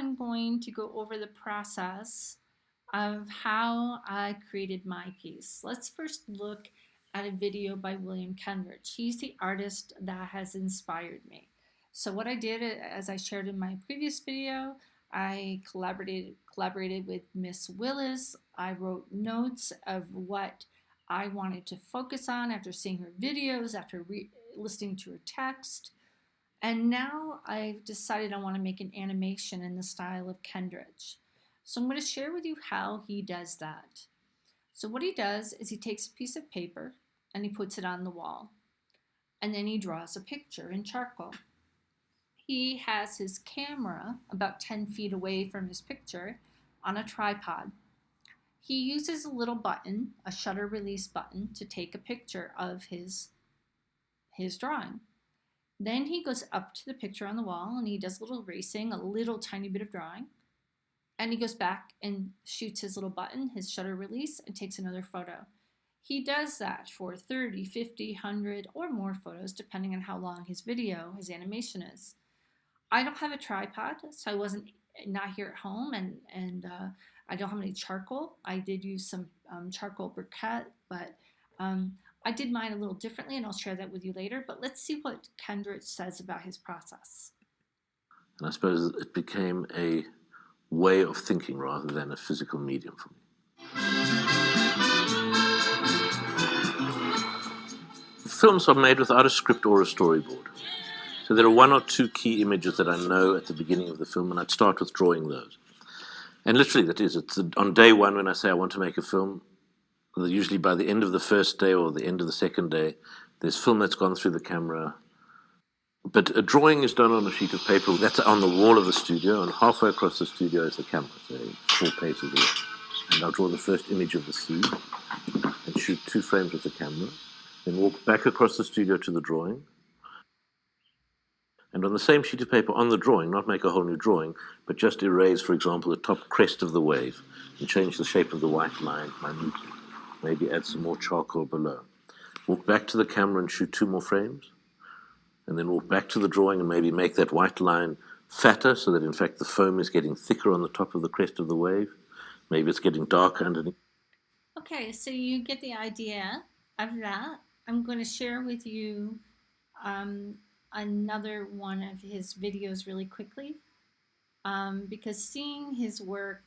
I'm going to go over the process of how I created my piece. Let's first look at a video by William Kendridge. He's the artist that has inspired me. So what I did, as I shared in my previous video, I collaborated with Miss Willis. I wrote notes of what I wanted to focus on after seeing her videos, after listening to her text. And now I've decided I want to make an animation in the style of Kendridge. So I'm going to share with you how he does that. So what he does is he takes a piece of paper and he puts it on the wall. And then he draws a picture in charcoal. He has his camera about 10 feet away from his picture on a tripod. He uses a little button, a shutter release button, to take a picture of his drawing. Then he goes up to the picture on the wall and he does a little erasing, a little tiny bit of drawing. And he goes back and shoots his little button, his shutter release, and takes another photo. He does that for 30, 50, 100, or more photos, depending on how long his video, his animation is. I don't have a tripod, so I wasn't not here at home, and I don't have any charcoal. I did use some charcoal briquette, but I did mine a little differently, and I'll share that with you later. But let's see what Kendridge says about his process. And I suppose it became a way of thinking rather than a physical medium for me. Films are made without a script or a storyboard. So there are one or two key images that I know at the beginning of the film, and I'd start with drawing those. And literally, it's on day one when I say I want to make a film, usually by the end of the first day or the end of the second day, there's film that's gone through the camera. But a drawing is done on a sheet of paper that's on the wall of the studio, and halfway across the studio is the camera, so 4 paces away. And I'll draw the first image of the sea and shoot 2 frames with the camera, then walk back across the studio to the drawing. And on the same sheet of paper on the drawing, not make a whole new drawing, but just erase, for example, the top crest of the wave and change the shape of the white line minutely. Maybe add some more charcoal below. Walk back to the camera and shoot 2 more frames. And then walk back to the drawing and maybe make that white line fatter so that, in fact, the foam is getting thicker on the top of the crest of the wave. Maybe it's getting darker underneath. Okay, so you get the idea of that. I'm going to share with you another one of his videos really quickly because seeing his work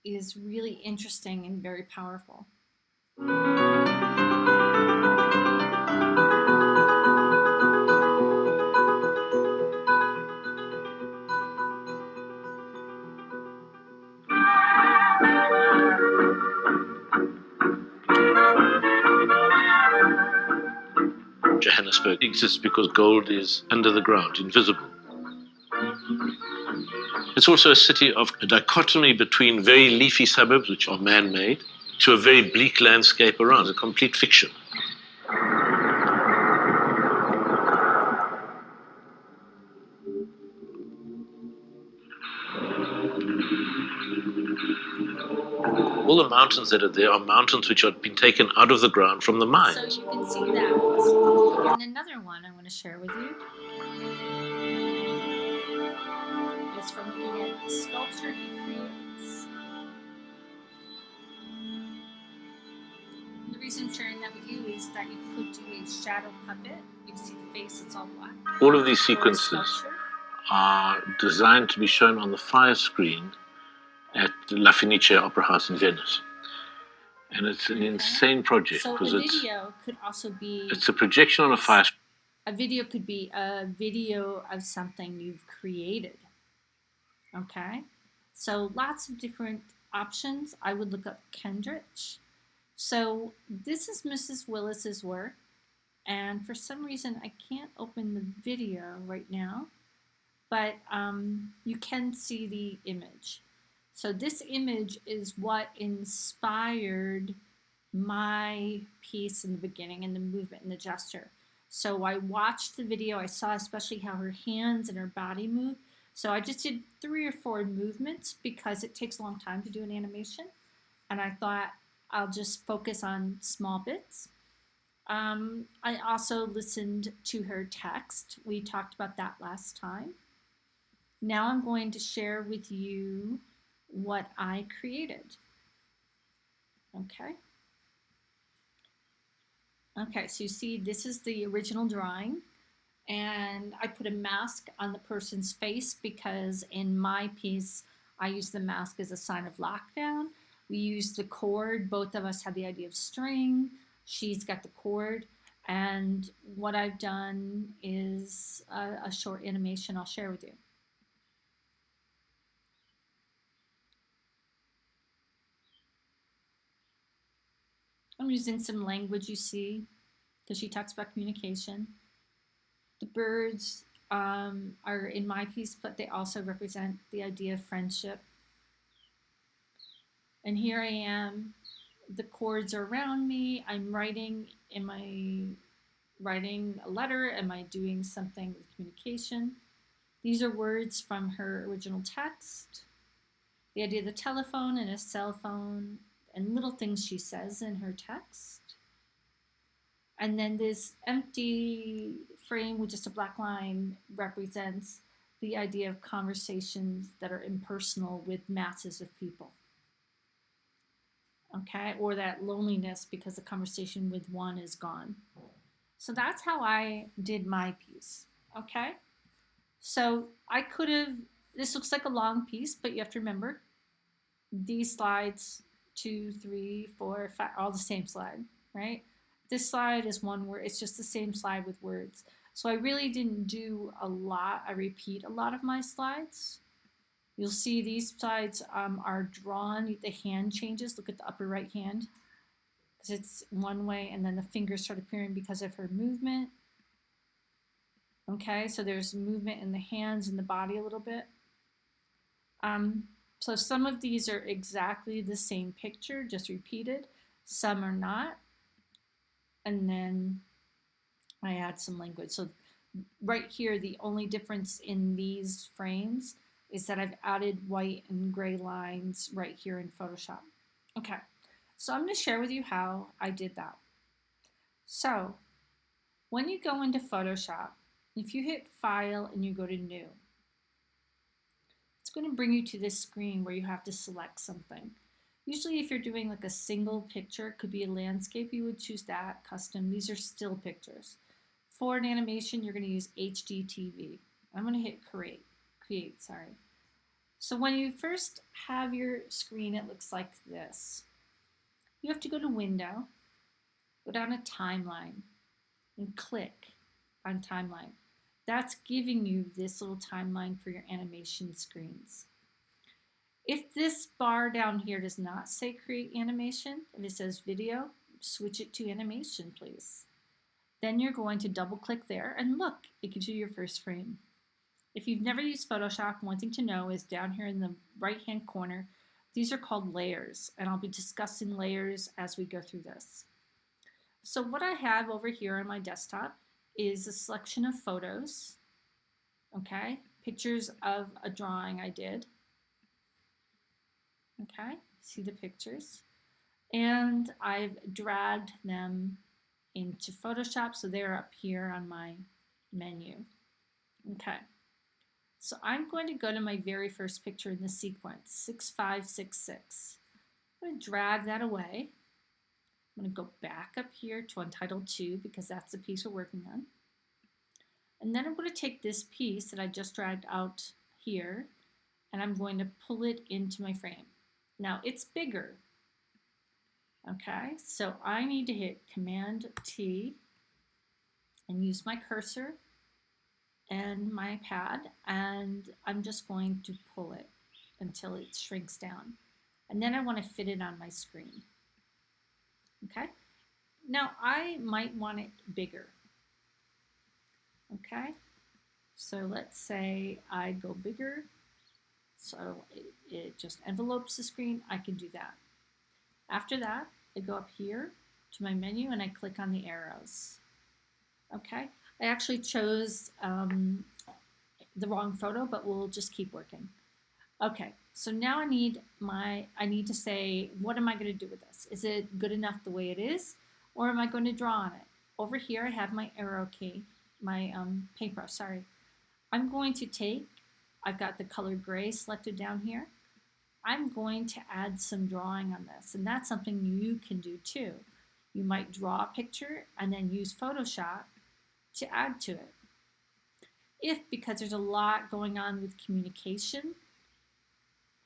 is really interesting and very powerful. Johannesburg exists because gold is under the ground, invisible. It's also a city of a dichotomy between very leafy suburbs, which are man-made, to a very bleak landscape around, a complete fiction. All the mountains that are there are mountains which have been taken out of the ground from the mines. So you can see that. And another one I want to share with you is from looking at the sculpture he creates. The reason I'm sharing that with you is that you could do a shadow puppet. You can see the face, it's all black. All of these sequences are designed to be shown on the fire screen at La Fenice Opera House in Venice. And it's an insane project. So a video could also be... It's a projection on a fire screen. A video could be a video of something you've created. Okay? So lots of different options. I would look up Kendridge. So this is Mrs. Willis's work. And for some reason, I can't open the video right now. But you can see the image. So this image is what inspired my piece in the beginning, and the movement and the gesture. So I watched the video. I saw especially how her hands and her body move. So I just did 3 or 4 movements because it takes a long time to do an animation. And I thought I'll just focus on small bits. I also listened to her text. We talked about that last time. Now I'm going to share with you what I created. Okay. Okay, so you see this is the original drawing, and I put a mask on the person's face because in my piece I use the mask as a sign of lockdown. We use the cord, both of us had the idea of string, she's got the cord, and what I've done is a short animation I'll share with you. I'm using some language you see because she talks about communication. The birds are in my piece, but they also represent the idea of friendship. And here I am. The chords are around me. I'm writing. Am I writing a letter? Am I doing something with communication? These are words from her original text. The idea of the telephone and a cell phone and little things she says in her text. And then this empty frame with just a black line represents the idea of conversations that are impersonal with masses of people. Okay, or that loneliness because the conversation with one is gone. So that's how I did my piece. Okay, so I could have, this looks like a long piece, but you have to remember these slides, 2, 3, 4, 5, all the same slide, right? This slide is one word, it's just the same slide with words. So I really didn't do a lot. I repeat a lot of my slides. You'll see these slides are drawn, the hand changes. Look at the upper right hand, because it's one way, and then the fingers start appearing because of her movement. Okay, so there's movement in the hands and the body a little bit. So some of these are exactly the same picture, just repeated. Some are not. And then I add some language. So right here, the only difference in these frames is that I've added white and gray lines right here in Photoshop. Okay, so I'm going to share with you how I did that. So when you go into Photoshop, if you hit File and you go to New, it's going to bring you to this screen where you have to select something. Usually if you're doing like a single picture, it could be a landscape, you would choose that, custom. These are still pictures. For an animation, you're going to use HDTV. I'm going to hit create. So when you first have your screen, it looks like this. You have to go to Window, go down to Timeline, and click on Timeline. That's giving you this little timeline for your animation screens. If this bar down here does not say create animation, and it says video, switch it to animation, please. Then you're going to double click there and look, it gives you your first frame. If you've never used Photoshop, one thing to know is down here in the right hand corner, these are called layers, and I'll be discussing layers as we go through this. So what I have over here on my desktop is a selection of photos, okay, pictures of a drawing I did, okay, see the pictures, and I've dragged them into Photoshop, so they're up here on my menu. Okay, so I'm going to go to my very first picture in the sequence, 6566. I'm going to drag that away. I'm going to go back up here to Untitled 2 because that's the piece we're working on. And then I'm going to take this piece that I just dragged out here and I'm going to pull it into my frame. Now it's bigger. Okay, so I need to hit Command T and use my cursor and my pad, and I'm just going to pull it until it shrinks down. And then I want to fit it on my screen. Okay, now I might want it bigger. Okay, so let's say I go bigger, so it just envelopes the screen. I can do that. After that, I go up here to my menu and I click on the arrows. Okay, I actually chose the wrong photo, but we'll just keep working. Okay, so now I need to say, what am I going to do with this? Is it good enough the way it is, or am I going to draw on it? Over here I have my arrow key, my paintbrush, sorry. I'm going to take I've got the color gray selected down here. I'm going to add some drawing on this, and that's something you can do too. You might draw a picture and then use Photoshop to add to it. If, because there's a lot going on with communication,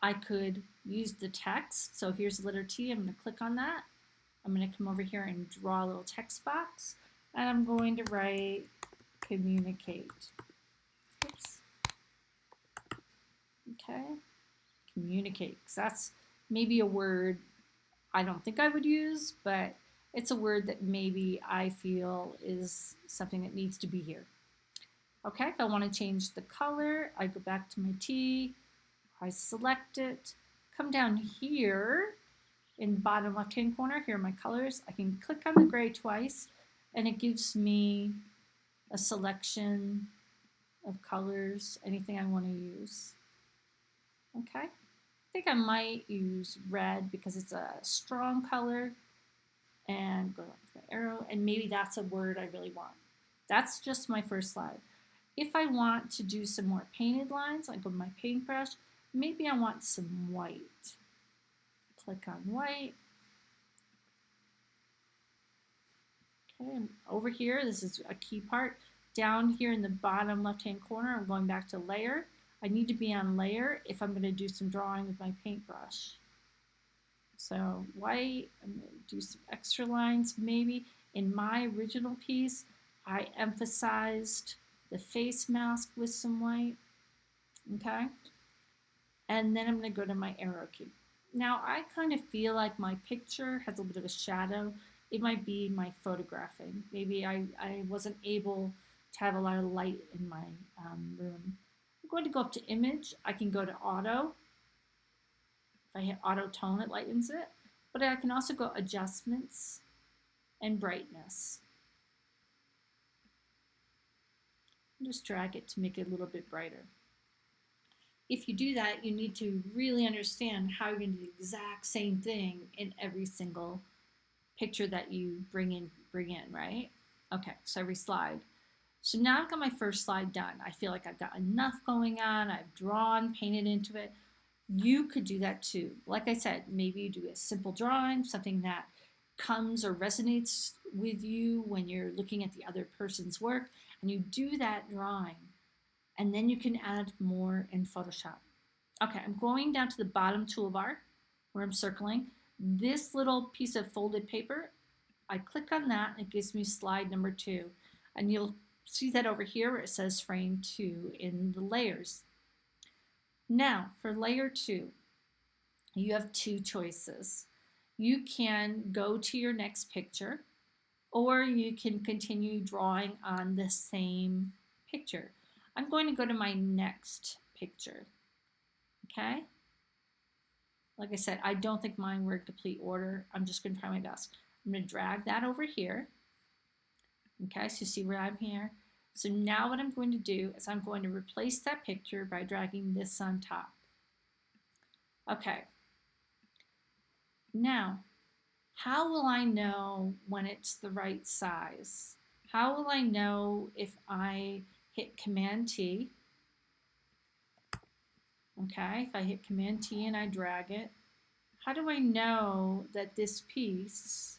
I could use the text. So here's the letter T. I'm going to click on that. I'm going to come over here and draw a little text box. And I'm going to write communicate. Oops. Okay. Communicate. Because that's maybe a word I don't think I would use, but it's a word that maybe I feel is something that needs to be here. Okay, if I want to change the color, I go back to my T, I select it, come down here in the bottom left-hand corner, here are my colors. I can click on the gray twice, and it gives me a selection of colors, anything I want to use. Okay, I think I might use red because it's a strong color, and go back to my arrow, and maybe that's a word I really want. That's just my first slide. If I want to do some more painted lines, I go to my paintbrush. Maybe I want some white. Click on white. Okay, over here, this is a key part. Down here in the bottom left-hand corner, I'm going back to layer. I need to be on layer if I'm going to do some drawing with my paintbrush. So white, I'm going to do some extra lines maybe. In my original piece, I emphasized the face mask with some white, okay? And then I'm going to go to my arrow key. Now, I kind of feel like my picture has a bit of a shadow. It might be my photographing. Maybe I wasn't able to have a lot of light in my room. I'm going to go up to image. I can go to auto. If I hit auto tone, it lightens it. But I can also go adjustments and brightness. Just drag it to make it a little bit brighter. If you do that, you need to really understand how you're going to do the exact same thing in every single picture that you bring in, right? Okay, so every slide. So now I've got my first slide done. I feel like I've got enough going on. I've drawn, painted into it. You could do that too. Like I said, maybe you do a simple drawing, something that comes or resonates with you when you're looking at the other person's work, and you do that drawing, and then you can add more in Photoshop. Okay, I'm going down to the bottom toolbar where I'm circling. This little piece of folded paper, I click on that, and it gives me slide number 2. And you'll see that over here where it says frame 2 in the layers. Now, for layer 2, you have 2 choices. You can go to your next picture, or you can continue drawing on the same picture. I'm going to go to my next picture, okay? Like I said, I don't think mine were in complete order. I'm just going to try my best. I'm going to drag that over here, okay? So you see where I'm here. So now what I'm going to do is I'm going to replace that picture by dragging this on top. Okay. Now, how will I know when it's the right size? How will I know if I hit Command T? Okay, if I hit Command T and I drag it, how do I know that this piece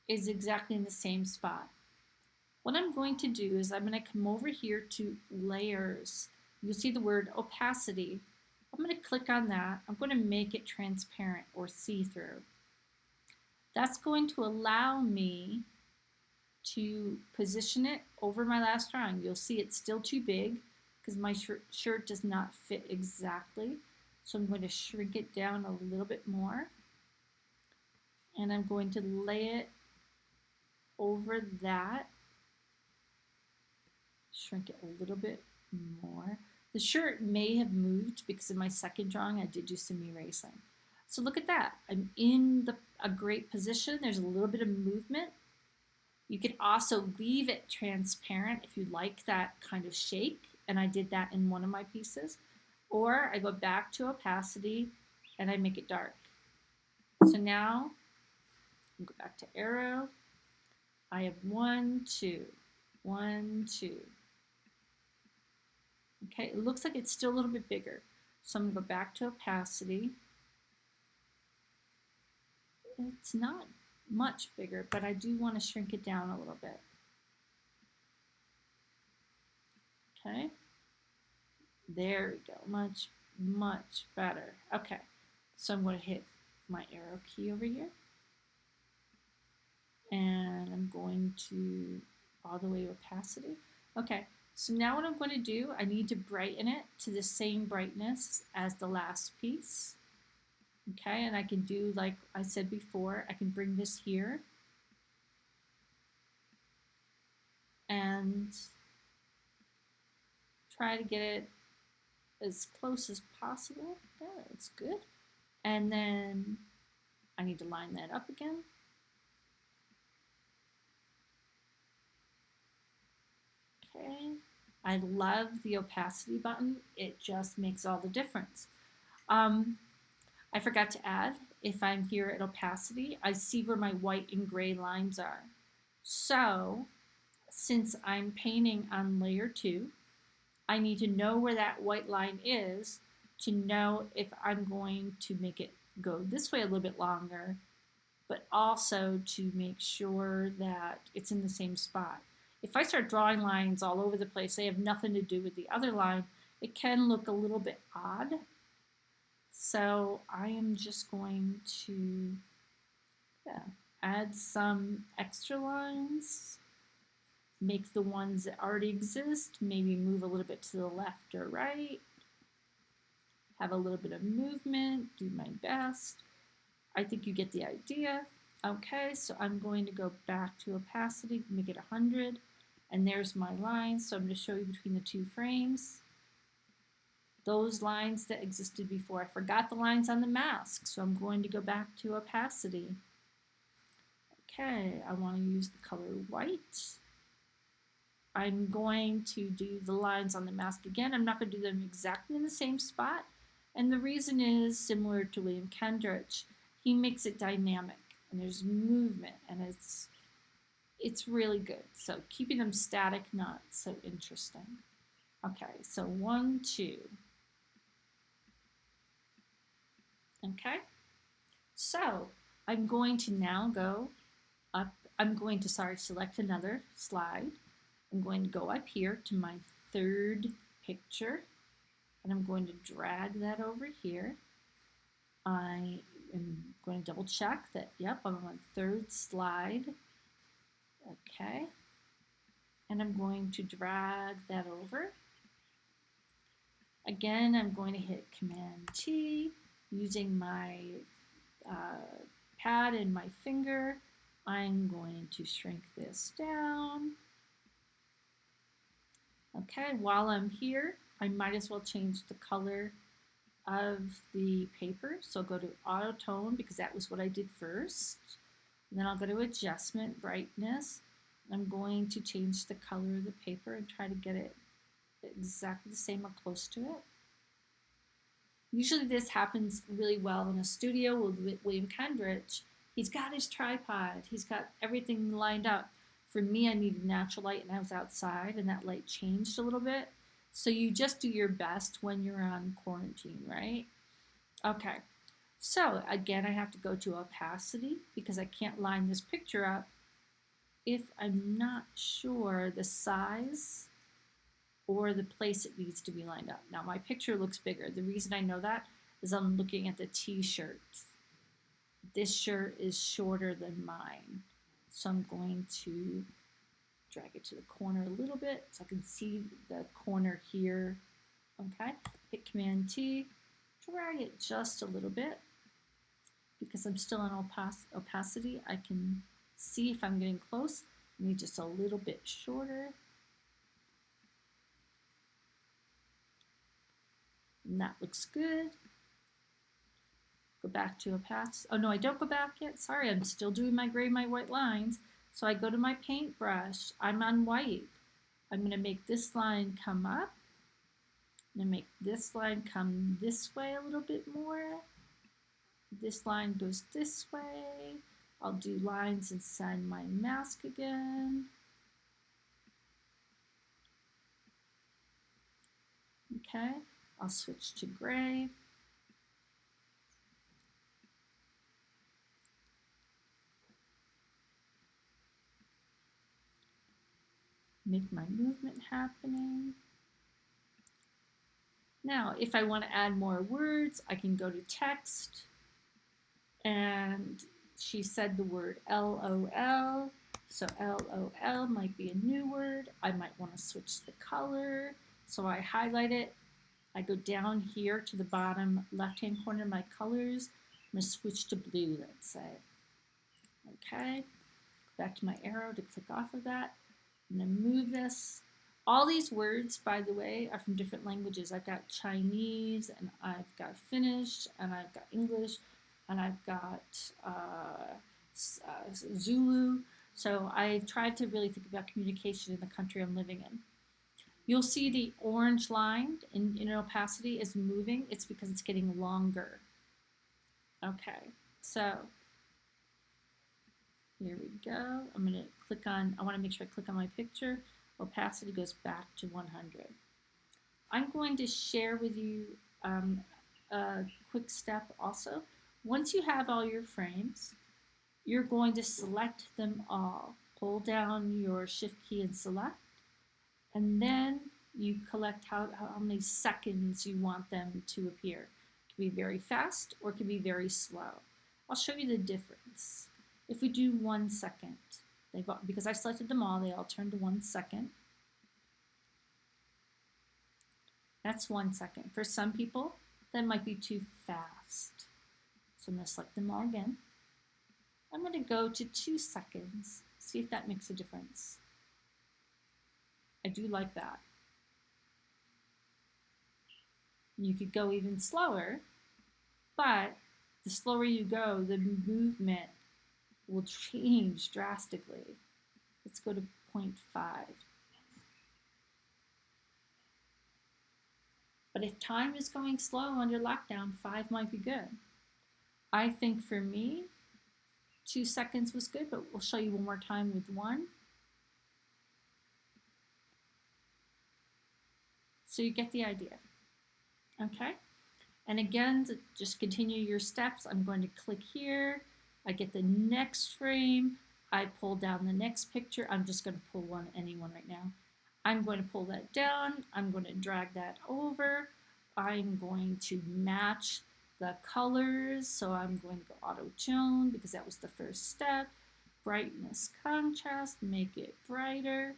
is exactly in the same spot? What I'm going to do is I'm going to come over here to Layers. You'll see the word Opacity. I'm going to click on that. I'm going to make it transparent or see-through. That's going to allow me to position it over my last drawing. You'll see it's still too big because my shirt does not fit exactly. So I'm going to shrink it down a little bit more. And I'm going to lay it over that. Shrink it a little bit more. The shirt may have moved because in my second drawing I did do some erasing. So look at that. I'm in a great position. There's a little bit of movement. You could also leave it transparent if you like that kind of shake, and I did that in one of my pieces. Or I go back to opacity and I make it dark. So now I'll go back to arrow. I have 1, 2, 1, 2. Okay, it looks like it's still a little bit bigger. So I'm gonna go back to opacity. It's not much bigger, but I do want to shrink it down a little bit. Okay, there we go, much better. Okay, so I'm going to hit my arrow key over here, and I'm going to all the way opacity. Okay, so now what I'm going to do, I need to brighten it to the same brightness as the last piece. Okay, and I can do like I said before, I can bring this here and try to get it as close as possible. There, it's good. And then I need to line that up again. Okay, I love the opacity button. It just makes all the difference. I forgot to add, if I'm here at opacity, I see where my white and gray lines are. So, since I'm painting on layer 2, I need to know where that white line is to know if I'm going to make it go this way a little bit longer, but also to make sure that it's in the same spot. If I start drawing lines all over the place, they have nothing to do with the other line, it can look a little bit odd. So I am just going to add some extra lines, make the ones that already exist, maybe move a little bit to the left or right, have a little bit of movement, do my best. I think you get the idea. Okay, so I'm going to go back to opacity, make it 100, and there's my lines. So I'm going to show you between the two frames. Those lines that existed before. I forgot the lines on the mask, so I'm going to go back to opacity. Okay, I want to use the color white. I'm going to do the lines on the mask again. I'm not going to do them exactly in the same spot. And the reason is similar to William Kendrick. He makes it dynamic and there's movement and it's really good. So keeping them static, not so interesting. Okay, so 1, 2. Okay, so I'm going to now go up. I'm going to, select another slide. I'm going to go up here to my third picture and I'm going to drag that over here. I am going to double check that, yep, I'm on third slide. Okay. And I'm going to drag that over. Again, I'm going to hit Command T using my pad and my finger. I'm going to shrink this down. Okay, while I'm here, I might as well change the color of the paper. So I'll go to Auto Tone because that was what I did first. And then I'll go to Adjustment, Brightness. I'm going to change the color of the paper and try to get it exactly the same or close to it. Usually this happens really well in a studio with William Kendrick. He's got his tripod. He's got everything lined up. For me, I needed natural light and I was outside and that light changed a little bit. So you just do your best when you're on quarantine, right? Okay, so again, I have to go to opacity because I can't line this picture up if I'm not sure the size or the place it needs to be lined up. Now my picture looks bigger. The reason I know that is I'm looking at the t-shirt. This shirt is shorter than mine. So I'm going to drag it to the corner a little bit so I can see the corner here. Okay, hit Command T, drag it just a little bit. Because I'm still on opacity, I can see if I'm getting close. I need just a little bit shorter. And that looks good. Go back to opacity. Oh no, I don't go back yet. Sorry, I'm still doing my gray, my white lines. So I go to my paintbrush. I'm on white. I'm going to make this line come up. I'm going to make this line come this way a little bit more. This line goes this way. I'll do lines inside my mask again. Okay, I'll switch to gray. Make my movement happening. Now, if I want to add more words, I can go to text, and she said the word LOL, so LOL might be a new word. I might want to switch the color, so I highlight it. I go down here to the bottom left-hand corner of my colors. I'm going to switch to blue, let's say. Okay, back to my arrow to click off of that. I'm going to move this. All these words, by the way, are from different languages. I've got Chinese, and I've got Finnish, and I've got English, and I've got Zulu. So I've tried to really think about communication in the country I'm living in. You'll see the orange line in opacity is moving. It's because it's getting longer. Okay, so here we go. I'm going to click on, I want to make sure I click on my picture. Opacity goes back to 100. I'm going to share with you a quick step also. Once you have all your frames, you're going to select them all. Hold down your shift key and select, and then you collect how many seconds you want them to appear. It can be very fast or it can be very slow. I'll show you the difference. If we do 1 second, because I selected them all, they all turn to 1 second. That's 1 second. For some people, that might be too fast. So I'm going to select them all again. I'm going to go to 2 seconds, see if that makes a difference. I do like that. You could go even slower, but the slower you go, the movement will change drastically. Let's go to 0.5. But if time is going slow under lockdown, 5 might be good. I think for me, 2 seconds was good, but we'll show you one more time with 1. So you get the idea. Okay? And again, to just continue your steps, I'm going to click here. I get the next frame. I pull down the next picture. I'm just going to pull anyone right now. I'm going to pull that down. I'm going to drag that over. I'm going to match the colors. So I'm going to go auto tone because that was the first step. Brightness, contrast, make it brighter.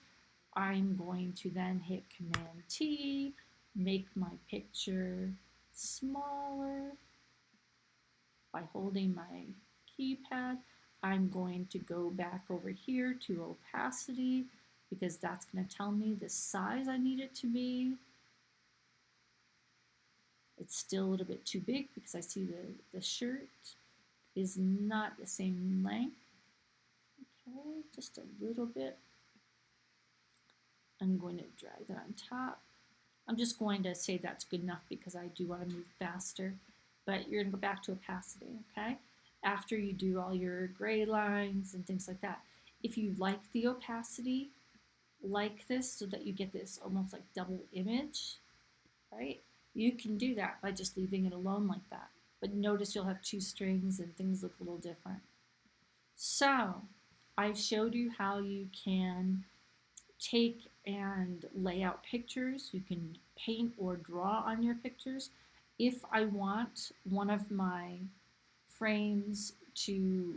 I'm going to then hit Command T, make my picture smaller by holding my keypad. I'm going to go back over here to opacity because that's going to tell me the size I need it to be. It's still a little bit too big because I see the shirt is not the same length. Okay, just a little bit. I'm going to drag that on top. I'm just going to say that's good enough because I do want to move faster, but you're going to go back to opacity, okay? After you do all your gray lines and things like that. If you like the opacity like this so that you get this almost like double image, right? You can do that by just leaving it alone like that. But notice you'll have 2 strings and things look a little different. So I've showed you how you can take and lay out pictures. You can paint or draw on your pictures. If I want one of my frames to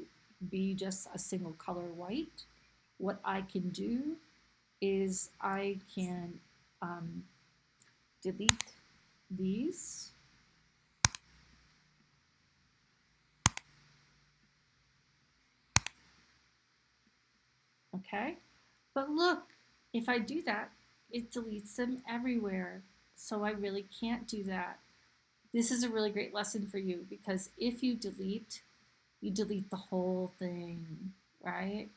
be just a single color white, what I can do is I can delete these. Okay, but look, if I do that, it deletes them everywhere. So I really can't do that. This is a really great lesson for you because if you delete the whole thing, right?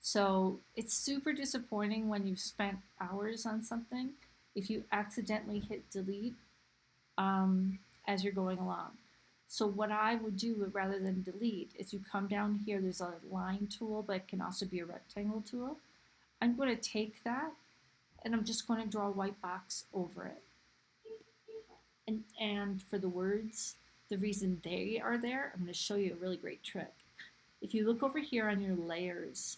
So it's super disappointing when you've spent hours on something if you accidentally hit delete as you're going along. So what I would do rather than delete is you come down here, there's a line tool, but it can also be a rectangle tool. I'm going to take that and I'm just going to draw a white box over it. And for the words, the reason they are there, I'm going to show you a really great trick. If you look over here on your layers,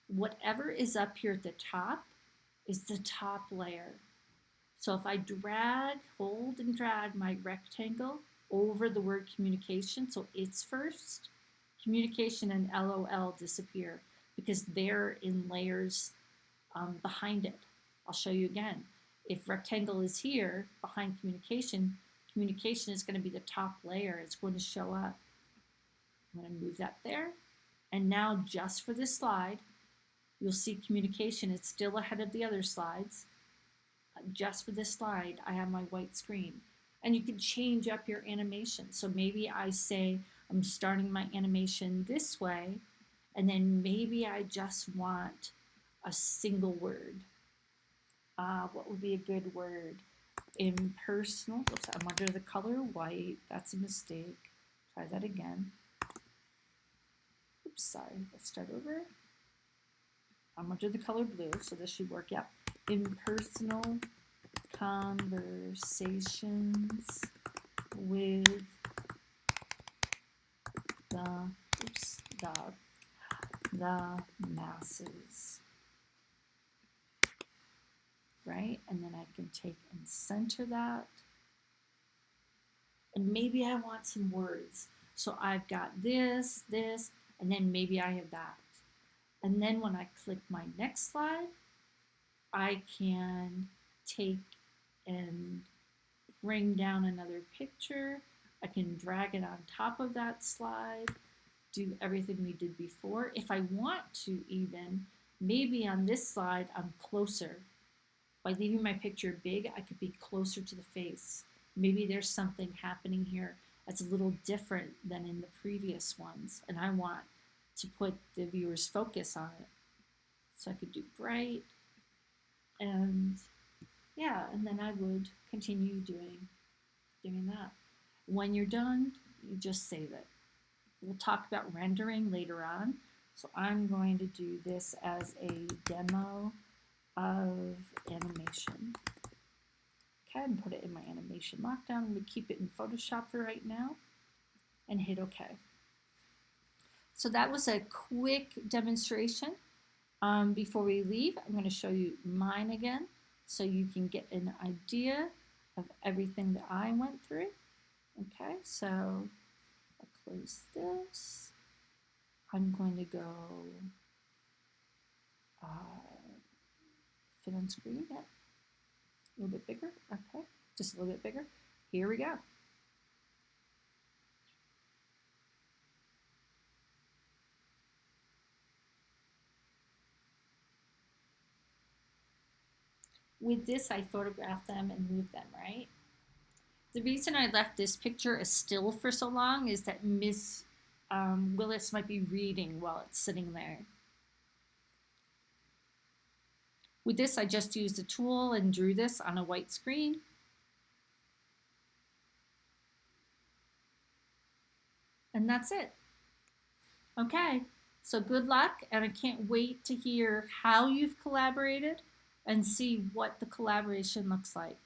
whatever is up here at the top is the top layer. So if I hold and drag my rectangle over the word communication, so it's first, communication and LOL disappear because they're in layers behind it. I'll show you again. If rectangle is here behind communication, communication is going to be the top layer. It's going to show up. I'm going to move that there. And now just for this slide, you'll see communication. It's still ahead of the other slides. Just for this slide, I have my white screen. And you can change up your animation. So maybe I say I'm starting my animation this way, and then maybe I just want a single word. What would be a good word? Impersonal. Oops, I'm under the color white. That's a mistake. Try that again. Oops, sorry. Let's start over. I'm under the color blue, so this should work. Yep. Impersonal conversations with the masses. Right? And then I can take and center that. And maybe I want some words. So I've got this, and then maybe I have that. And then when I click my next slide, I can take and bring down another picture. I can drag it on top of that slide, do everything we did before. If I want to even, maybe on this slide, I'm closer. By leaving my picture big, I could be closer to the face. Maybe there's something happening here that's a little different than in the previous ones, and I want to put the viewer's focus on it. So I could do bright, and yeah, and then I would continue doing that. When you're done, you just save it. We'll talk about rendering later on. So I'm going to do this as a demo of animation. Okay, and put it in my animation lockdown. I'm going to keep it in Photoshop for right now and hit OK. So that was a quick demonstration. Before we leave, I'm going to show you mine again so you can get an idea of everything that I went through. Okay, so I'll close this. I'm going to go fit on screen. Yep. A little bit bigger. Okay, just a little bit bigger. Here we go. With this, I photographed them and moved them, right? The reason I left this picture as still for so long is that Miss Willis might be reading while it's sitting there. With this, I just used a tool and drew this on a white screen. And that's it. Okay, so good luck, and I can't wait to hear how you've collaborated and see what the collaboration looks like.